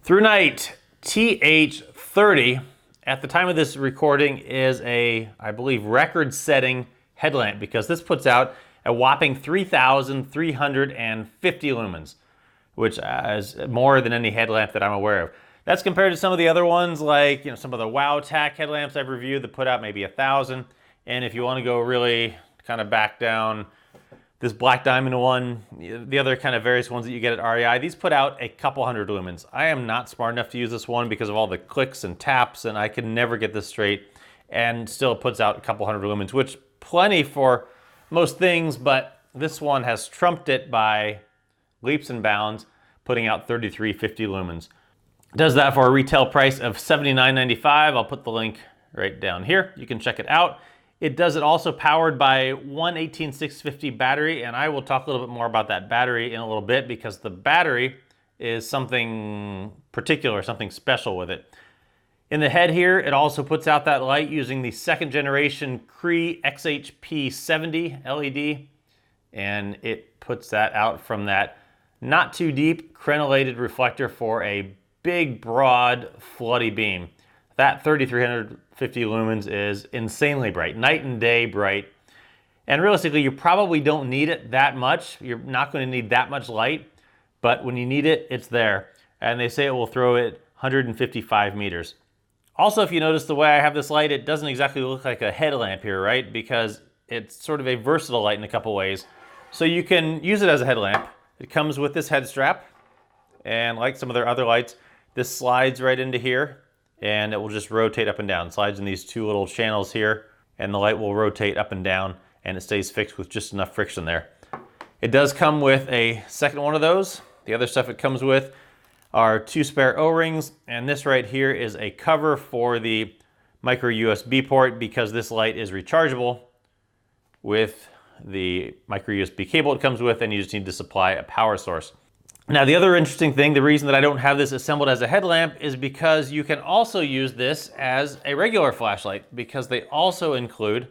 Thrunite TH30, at the time of this recording, is a, I believe, record-setting headlamp because this puts out a whopping 3,350 lumens, which is more than any headlamp that I'm aware of. That's compared to some of the other ones, like some of the WowTac headlamps I've reviewed that put out maybe 1,000. And if you want to go really kind of back down, this Black Diamond one, the other kind of various ones that you get at REI, these put out a couple hundred lumens. I am not smart enough to use this one because of all the clicks and taps, and I can never get this straight, and still it puts out a couple hundred lumens, which plenty for most things, but this one has trumped it by leaps and bounds, putting out 3,350 lumens. It does that for a retail price of $79.95. I'll put the link right down here. You can check it out. It does it also powered by one 18650 battery, and I will talk a little bit more about that battery in a little bit because the battery is something particular, something special with it. In the head here, it also puts out that light using the second generation Cree XHP70 LED, and it puts that out from that not too deep crenellated reflector for a big, broad, floody beam. That 3,350 lumens is insanely bright, night and day bright. And realistically, you probably don't need it that much. You're not going to need that much light, but when you need it, it's there. And they say it will throw it 155 meters. Also, if you notice the way I have this light, it doesn't exactly look like a headlamp here, right? Because it's sort of a versatile light in a couple ways. So you can use it as a headlamp. It comes with this head strap, and like some of their other lights, this slides right into here, and it will just rotate up and down. It slides in these two little channels here, and the light will rotate up and down, and it stays fixed with just enough friction there. It does come with a second one of those. The other stuff it comes with are two spare O-rings, and this right here is a cover for the micro USB port because this light is rechargeable with the micro USB cable it comes with, and you just need to supply a power source. Now, the other interesting thing, the reason that I don't have this assembled as a headlamp is because you can also use this as a regular flashlight because they also include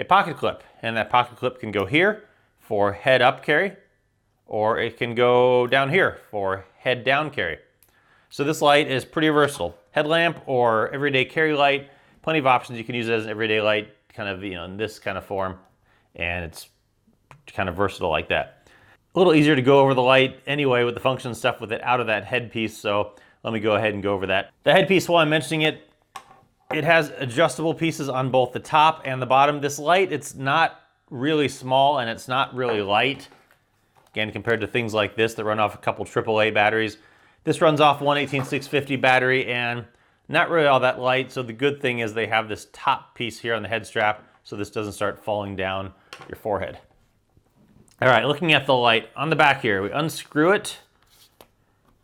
a pocket clip, and that pocket clip can go here for head up carry, or it can go down here for head down carry. So this light is pretty versatile. Headlamp or everyday carry light, plenty of options. You can use it as an everyday light, kind of, in this kind of form, and it's kind of versatile like that. A little easier to go over the light anyway with the function stuff with it out of that headpiece, so let me go ahead and go over that. The headpiece, while I'm mentioning it, it has adjustable pieces on both the top and the bottom. This light, it's not really small and it's not really light. Again, compared to things like this that run off a couple AAA batteries. This runs off one 18650 battery and not really all that light, so the good thing is they have this top piece here on the head strap so this doesn't start falling down your forehead. All right, looking at the light on the back here, we unscrew it,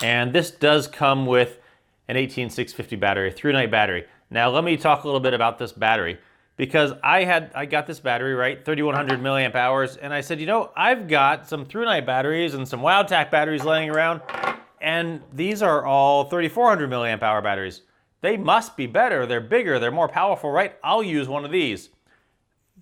and this does come with an 18650 battery, Thrunite battery. Now let me talk a little bit about this battery because I got this battery, right, 3,100 milliamp hours, and I said, I've got some Thrunite batteries and some WowTac batteries laying around, and these are all 3,400 milliamp hour batteries. They must be better, they're bigger, they're more powerful, right? I'll use one of these.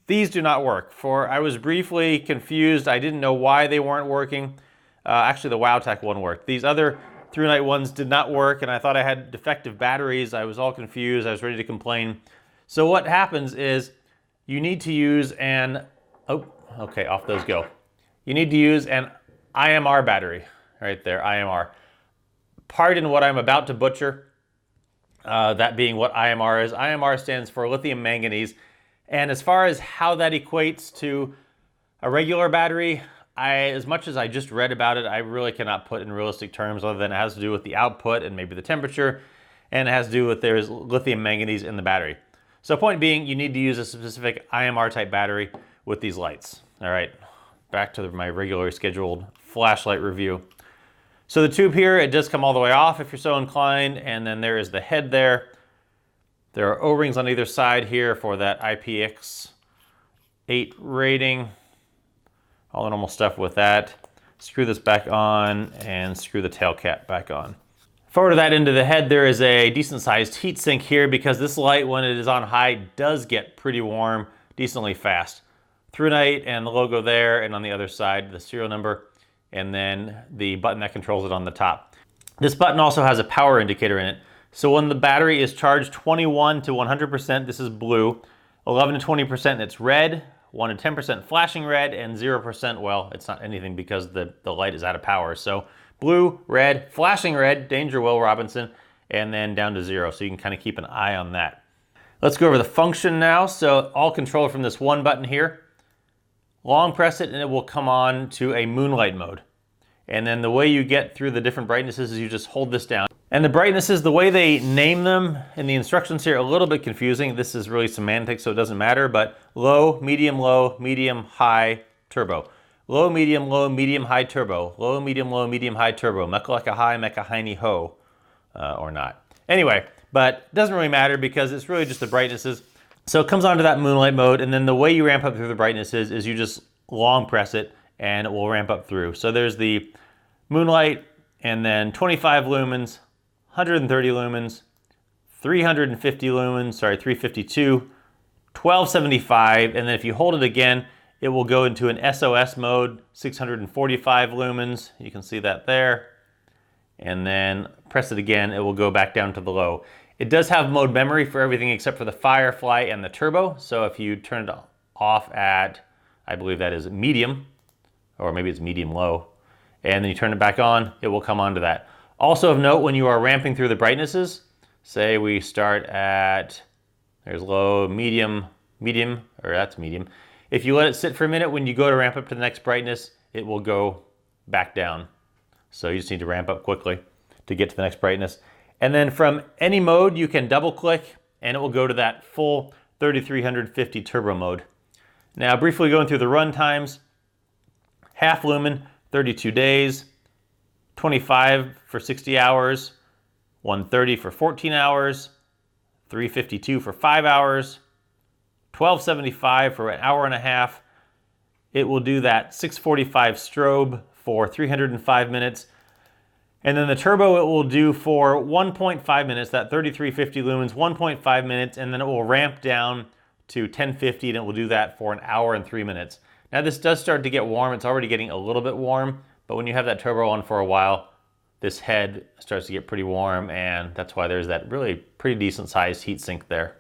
These do not work. I was briefly confused. I didn't know why they weren't working. Actually, the WowTac one worked. These other Thrunite ones did not work, and I thought I had defective batteries. I was all confused. I was ready to complain. So what happens is you need to use an, oh, okay, off those go. You need to use an IMR battery, right there, IMR. Pardon what I'm about to butcher, that being what IMR is. IMR stands for lithium manganese. And as far as how that equates to a regular battery, as much as I just read about it, I really cannot put in realistic terms other than it has to do with the output and maybe the temperature, and it has to do with there's lithium manganese in the battery. So point being, you need to use a specific IMR type battery with these lights. All right, back to my regularly scheduled flashlight review. So the tube here, it does come all the way off if you're so inclined, and then there is the head there. There are O-rings on either side here for that IPX8 rating. All the normal stuff with that. Screw this back on and screw the tail cap back on. Forward to that end of the head, there is a decent sized heat sink here because this light, when it is on high, does get pretty warm decently fast. Thrunite and the logo there, and on the other side, the serial number, and then the button that controls it on the top. This button also has a power indicator in it. So when the battery is charged 21 to 100%, this is blue. 11 to 20%, it's red. 1 to 10% flashing red, and 0%, well, it's not anything because the light is out of power. So blue, red, flashing red, danger Will Robinson, and then down to 0. So you can kind of keep an eye on that. Let's go over the function now. So all controlled from this one button here. Long press it and it will come on to a moonlight mode. And then the way you get through the different brightnesses is you just hold this down. And the brightnesses, the way they name them in the instructions here, a little bit confusing. This is really semantics, so it doesn't matter, but low, medium, high, turbo. Low, medium, high, turbo. Low, medium, high, turbo. Mecha high, mecha hiney ho, or not. Anyway, but it doesn't really matter because it's really just the brightnesses. So it comes onto that moonlight mode, and then the way you ramp up through the brightnesses is you just long press it, and it will ramp up through. So there's the moonlight, and then 25 lumens, 130 lumens, 350 lumens, sorry, 352, 1275, and then if you hold it again, it will go into an SOS mode, 645 lumens, you can see that there, and then press it again, it will go back down to the low. It does have mode memory for everything except for the Firefly and the turbo, so if you turn it off at, I believe that is medium, or maybe it's medium low, and then you turn it back on, it will come onto that. Also of note, when you are ramping through the brightnesses, say we start at, there's low, medium, or that's medium. If you let it sit for a minute, when you go to ramp up to the next brightness, it will go back down. So you just need to ramp up quickly to get to the next brightness. And then from any mode, you can double click and it will go to that full 3350 turbo mode. Now briefly going through the run times, half lumen, 32 days, 25 for 60 hours, 130 for 14 hours, 352 for 5 hours, 1275 for an hour and a half. It will do that 645 strobe for 305 minutes. And then the turbo it will do for 1.5 minutes, that 3350 lumens, 1.5 minutes, and then it will ramp down to 1050 and it will do that for an hour and 3 minutes. Now this does start to get warm. It's already getting a little bit warm, but when you have that turbo on for a while, this head starts to get pretty warm, and that's why there's that really pretty decent sized heat sink there.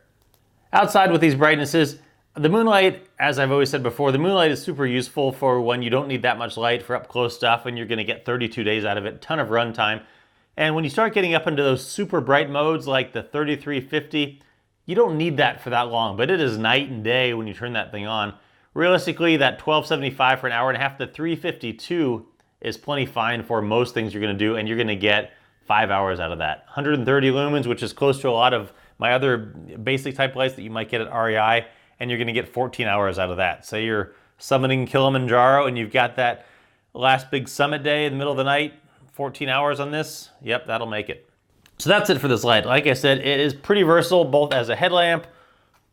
Outside with these brightnesses, the moonlight, as I've always said before, the moonlight is super useful for when you don't need that much light for up close stuff and you're gonna get 32 days out of it, ton of run time. And when you start getting up into those super bright modes like the 3350, you don't need that for that long, but it is night and day when you turn that thing on. Realistically, that 1275 for an hour and a half, the 352 is plenty fine for most things you're gonna do, and you're gonna get 5 hours out of that. 130 lumens, which is close to a lot of my other basic type lights that you might get at REI, and you're gonna get 14 hours out of that. Say you're summiting Kilimanjaro and you've got that last big summit day in the middle of the night, 14 hours on this, yep, that'll make it. So that's it for this light. Like I said, it is pretty versatile, both as a headlamp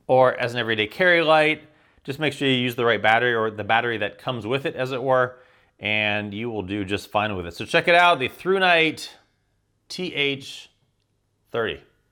or as an everyday carry light. Just make sure you use the right battery, or the battery that comes with it, as it were, and you will do just fine with it. So check it out, the Thrunite TH30.